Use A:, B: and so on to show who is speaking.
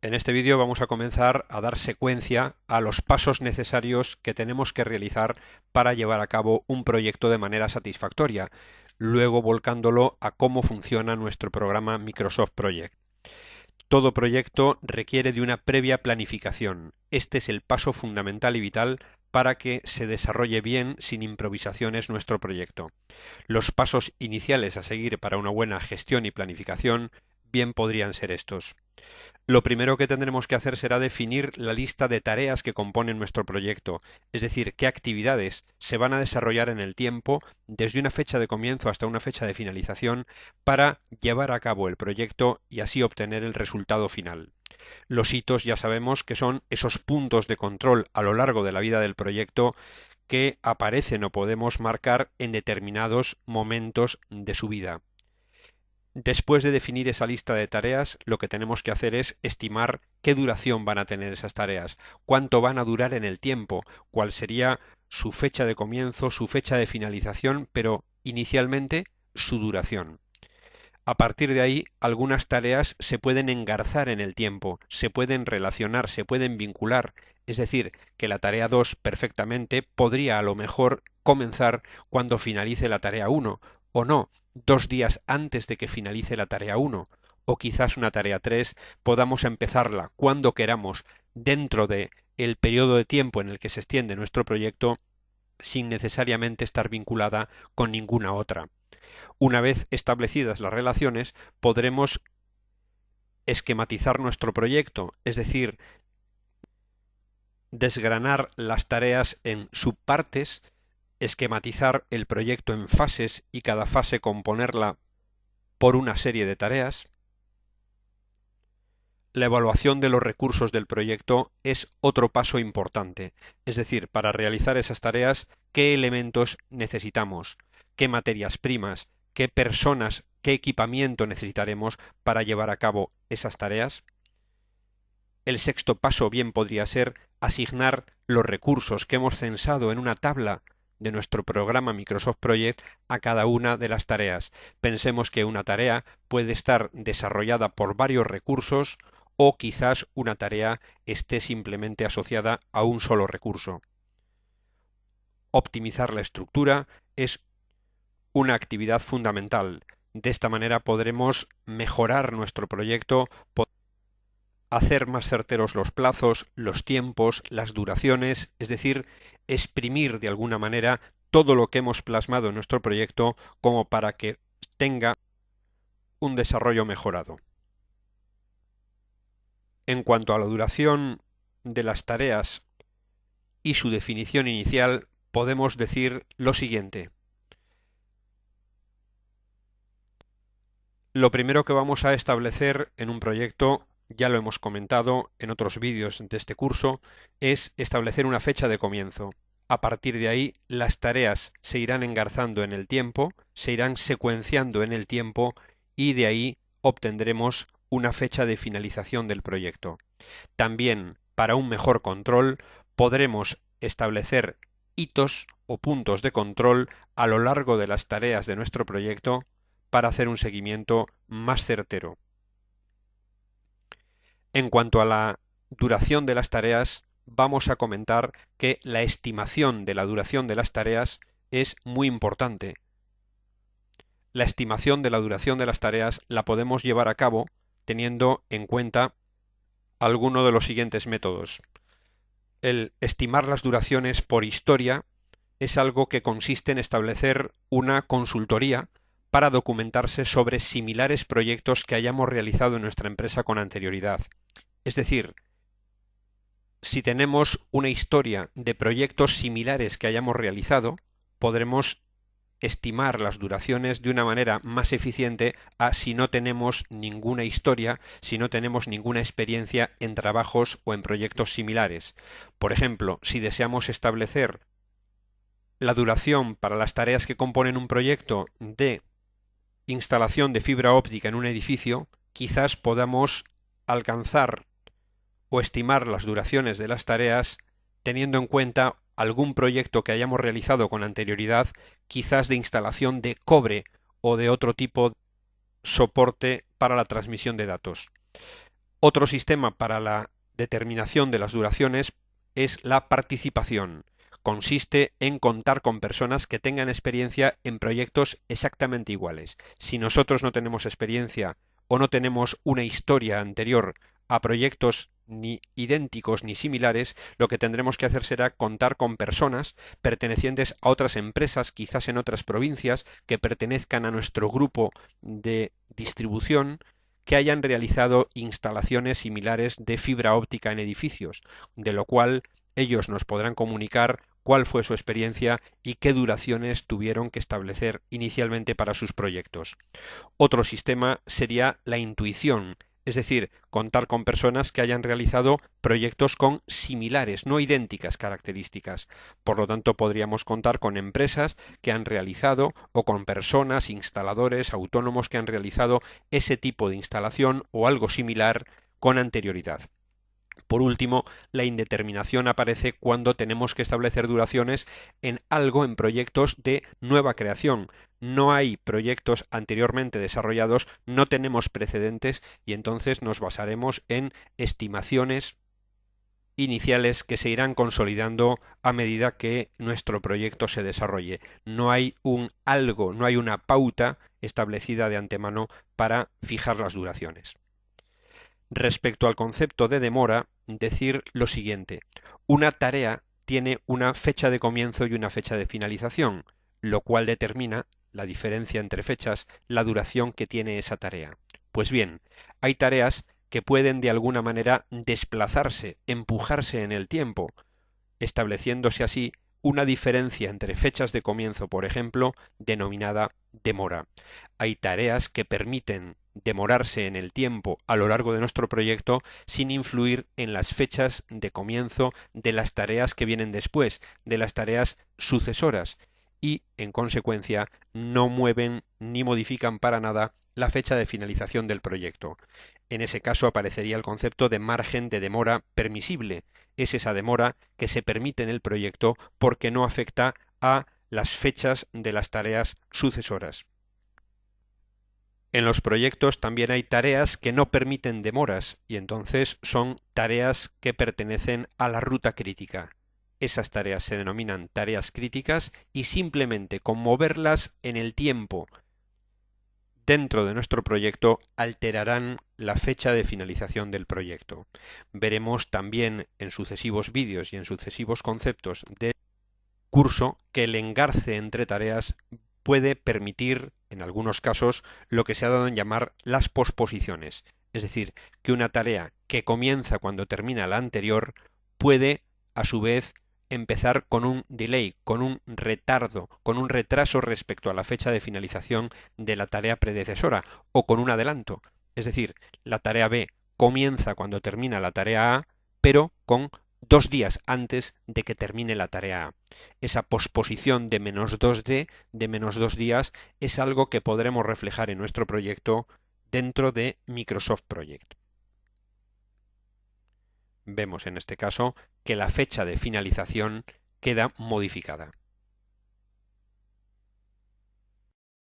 A: En este vídeo vamos a comenzar a dar secuencia a los pasos necesarios que tenemos que realizar para llevar a cabo un proyecto de manera satisfactoria, luego volcándolo a cómo funciona nuestro programa Microsoft Project. Todo proyecto requiere de una previa planificación. Este es el paso fundamental y vital para que se desarrolle bien sin improvisaciones nuestro proyecto. Los pasos iniciales a seguir para una buena gestión y planificación bien podrían ser estos. Lo primero que tendremos que hacer será definir la lista de tareas que componen nuestro proyecto, es decir, qué actividades se van a desarrollar en el tiempo desde una fecha de comienzo hasta una fecha de finalización para llevar a cabo el proyecto y así obtener el resultado final. Los hitos ya sabemos que son esos puntos de control a lo largo de la vida del proyecto que aparecen o podemos marcar en determinados momentos de su vida. Después de definir esa lista de tareas, lo que tenemos que hacer es estimar qué duración van a tener esas tareas, cuánto van a durar en el tiempo, cuál sería su fecha de comienzo, su fecha de finalización, pero inicialmente su duración. A partir de ahí, algunas tareas se pueden engarzar en el tiempo, se pueden relacionar, se pueden vincular, es decir, que la tarea 2 perfectamente podría a lo mejor comenzar cuando finalice la tarea 1, o no, 2 días antes de que finalice la tarea 1, o quizás una tarea 3 podamos empezarla cuando queramos dentro de el periodo de tiempo en el que se extiende nuestro proyecto sin necesariamente estar vinculada con ninguna otra. Una vez establecidas las relaciones, podremos esquematizar nuestro proyecto, es decir, desgranar las tareas en subpartes, esquematizar el proyecto en fases y cada fase componerla por una serie de tareas. La evaluación de los recursos del proyecto es otro paso importante, es decir, para realizar esas tareas, qué elementos necesitamos, qué materias primas, qué personas, qué equipamiento necesitaremos para llevar a cabo esas tareas. El sexto paso bien podría ser asignar los recursos que hemos censado en una tabla de nuestro programa Microsoft Project a cada una de las tareas. Pensemos que una tarea puede estar desarrollada por varios recursos o quizás una tarea esté simplemente asociada a un solo recurso. Optimizar la estructura es una actividad fundamental. De esta manera podremos mejorar nuestro proyecto, hacer más certeros los plazos, los tiempos, las duraciones, es decir, exprimir de alguna manera todo lo que hemos plasmado en nuestro proyecto como para que tenga un desarrollo mejorado. En cuanto a la duración de las tareas y su definición inicial, podemos decir lo siguiente. Lo primero que vamos a establecer en un proyecto, ya lo hemos comentado en otros vídeos de este curso, es establecer una fecha de comienzo. A partir de ahí, las tareas se irán engarzando en el tiempo, se irán secuenciando en el tiempo y de ahí obtendremos una fecha de finalización del proyecto. También, para un mejor control, podremos establecer hitos o puntos de control a lo largo de las tareas de nuestro proyecto para hacer un seguimiento más certero. En cuanto a la duración de las tareas, vamos a comentar que la estimación de la duración de las tareas es muy importante. La estimación de la duración de las tareas la podemos llevar a cabo teniendo en cuenta alguno de los siguientes métodos. El estimar las duraciones por historia es algo que consiste en establecer una consultoría para documentarse sobre similares proyectos que hayamos realizado en nuestra empresa con anterioridad. Es decir, si tenemos una historia de proyectos similares que hayamos realizado, podremos estimar las duraciones de una manera más eficiente a si no tenemos ninguna historia, si no tenemos ninguna experiencia en trabajos o en proyectos similares. Por ejemplo, si deseamos establecer la duración para las tareas que componen un proyecto de instalación de fibra óptica en un edificio, quizás podamos alcanzar o estimar las duraciones de las tareas teniendo en cuenta algún proyecto que hayamos realizado con anterioridad, quizás de instalación de cobre o de otro tipo de soporte para la transmisión de datos. Otro sistema para la determinación de las duraciones es la participación. Consiste en contar con personas que tengan experiencia en proyectos exactamente iguales. Si nosotros no tenemos experiencia o no tenemos una historia anterior a proyectos ni idénticos ni similares, lo que tendremos que hacer será contar con personas pertenecientes a otras empresas, quizás en otras provincias, que pertenezcan a nuestro grupo de distribución, que hayan realizado instalaciones similares de fibra óptica en edificios, de lo cual ellos nos podrán comunicar cuál fue su experiencia y qué duraciones tuvieron que establecer inicialmente para sus proyectos. Otro sistema sería la intuición, es decir, contar con personas que hayan realizado proyectos con similares, no idénticas características. Por lo tanto, podríamos contar con empresas que han realizado o con personas, instaladores, autónomos que han realizado ese tipo de instalación o algo similar con anterioridad. Por último, la indeterminación aparece cuando tenemos que establecer duraciones en algo, en proyectos de nueva creación. No hay proyectos anteriormente desarrollados, no tenemos precedentes y entonces nos basaremos en estimaciones iniciales que se irán consolidando a medida que nuestro proyecto se desarrolle. No hay un algo, no hay una pauta establecida de antemano para fijar las duraciones. Respecto al concepto de demora, decir lo siguiente. Una tarea tiene una fecha de comienzo y una fecha de finalización, lo cual determina la diferencia entre fechas, la duración que tiene esa tarea. Pues bien, hay tareas que pueden de alguna manera desplazarse, empujarse en el tiempo, estableciéndose así una diferencia entre fechas de comienzo, por ejemplo, denominada demora. Hay tareas que permiten demorarse en el tiempo a lo largo de nuestro proyecto sin influir en las fechas de comienzo de las tareas que vienen después, de las tareas sucesoras, y, en consecuencia, no mueven ni modifican para nada la fecha de finalización del proyecto. En ese caso aparecería el concepto de margen de demora permisible. Es esa demora que se permite en el proyecto porque no afecta a las fechas de las tareas sucesoras. En los proyectos también hay tareas que no permiten demoras y entonces son tareas que pertenecen a la ruta crítica. Esas tareas se denominan tareas críticas y simplemente con moverlas en el tiempo dentro de nuestro proyecto alterarán la fecha de finalización del proyecto. Veremos también en sucesivos vídeos y en sucesivos conceptos del curso que el engarce entre tareas puede permitir, en algunos casos, lo que se ha dado en llamar las posposiciones, es decir, que una tarea que comienza cuando termina la anterior puede, a su vez, empezar con un delay, con un retardo, con un retraso respecto a la fecha de finalización de la tarea predecesora o con un adelanto. Es decir, la tarea B comienza cuando termina la tarea A, pero con 2 días antes de que termine la tarea A. Esa posposición de -2D, de -2 días, es algo que podremos reflejar en nuestro proyecto dentro de Microsoft Project. Vemos en este caso que la fecha de finalización queda modificada.